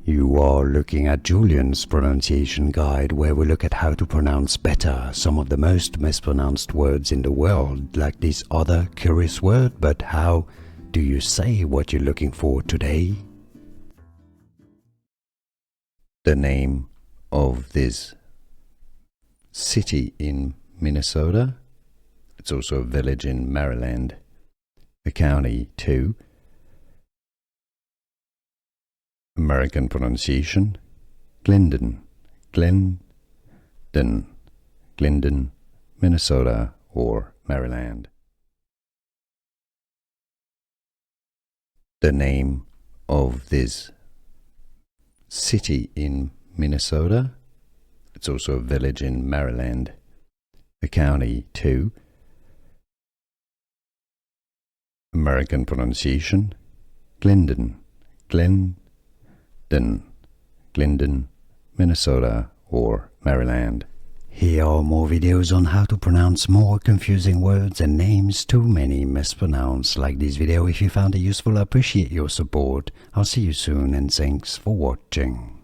You are looking at Julian's pronunciation guide, where we look at how to pronounce better some of the most mispronounced words in the world, like this other curious word. But how do you say what you're looking for today? The name of this city in Minnesota. It's also a village in Maryland. A county too. American pronunciation: Glyndon, Glyndon, Glyndon, Minnesota or Maryland. The name of this city in Minnesota. It's also a village in Maryland. A county too. American pronunciation: Glyndon, Glyndon, Glyndon, Minnesota or Maryland. Here are more videos on how to pronounce more confusing words and names too many mispronounced. Like this video if you found it useful. I appreciate your support. I'll see you soon and thanks for watching.